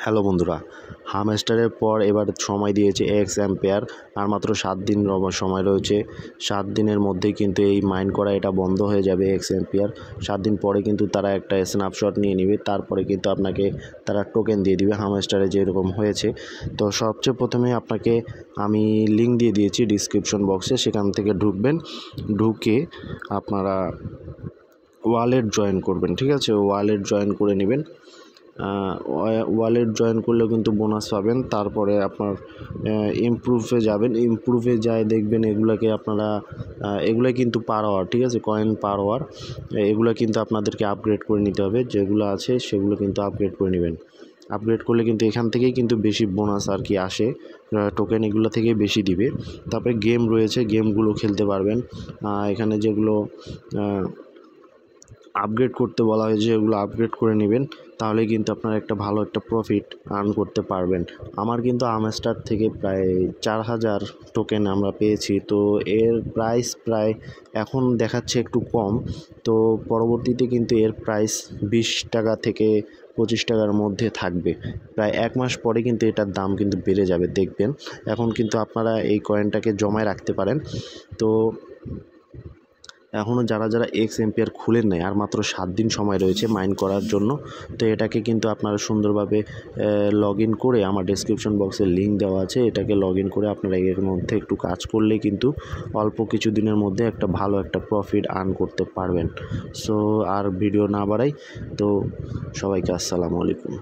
Hello বন্ধুরা, হামস্টারের পর এবার সময় দিয়েছে এক্স অ্যাম্পেয়ার। আর মাত্র 7 দিন সময় রয়েছে। 7 দিনের মধ্যেই কিন্তু এই মাইন করা এটা বন্ধ হয়ে যাবে এক্স অ্যাম্পেয়ার। 7 দিন পরে কিন্তু তারা একটা স্ন্যাপশট নিয়ে নেবে, তারপরে কিন্তু আপনাকে তারা টোকেন দিয়ে দিবে হামস্টারে যেরকম হয়েছে। তো সবচেয়ে প্রথমে আপনাকে আমি লিঙ্ক দিয়ে দিয়েছি ডিসক্রিপশন বক্সে, সেখান থেকে ঢুকবেন। ঢুকে আপনারা ওয়ালেট জয়েন করবেন, ঠিক আছে? ওয়ালেট জয়েন করে নেবেন। ওয়ালেট জয়েন করলেও কিন্তু বোনাস পাবেন। তারপরে আপনার ইমপ্রুভে যাবেন। ইমপ্রুভে যায় দেখবেন এগুলোকে আপনারা এগুলো কিন্তু পার আওয়ার, ঠিক আছে? কয়েন পার আওয়ার এগুলো কিন্তু আপনাদেরকে আপগ্রেড করে নিতে হবে। যেগুলো আছে সেগুলো কিন্তু আপগ্রেড করে নেবেন। আপগ্রেড করলে কিন্তু এখান থেকেই কিন্তু বেশি বোনাস আর কি আসে, টোকেন এগুলো থেকেই বেশি দিবে। তারপরে গেম রয়েছে, গেমগুলো খেলতে পারবেন। এখানে যেগুলো আপগ্রেড করতে বলা হয়েছে এগুলো আপগ্রেড করে নেবেন, তাহলে কিন্তু আপনারা একটা ভালো একটা প্রফিট আর্ন করতে পারবেন। আমার কিন্তু হামস্টার থেকে প্রায় 4000 টোকেন আমরা পেয়েছি। তো এর প্রাইস প্রায় এখন দেখাচ্ছে একটু কম, তো পরবর্তীতে কিন্তু এর প্রাইস 20 টাকা থেকে 25 টাকার মধ্যে থাকবে। প্রায় 1 মাস পরে কিন্তু এটার দাম কিন্তু বেড়ে যাবে দেখবেন। এখন কিন্তু আপনারা এই কয়েনটাকে জমায় রাখতে পারেন। তো এখনও যারা এক্স অ্যাম্পেয়ার খুলেন নাই, আর মাত্র 7 দিন সময় রয়েছে মাইন করার জন্য। তো এটাকে কিন্তু আপনারা সুন্দরভাবে লগ ইন করে, আমার ডেসক্রিপশন বক্সে লিঙ্ক দেওয়া আছে, এটাকে লগ ইন করে আপনারা এর মধ্যে একটু কাজ করলে কিন্তু অল্প কিছু দিনের মধ্যে একটা ভালো একটা প্রফিট আর্ন করতে পারবেন। সো আর ভিডিও না বাড়াই, তো সবাইকে আসসালামু আলাইকুম।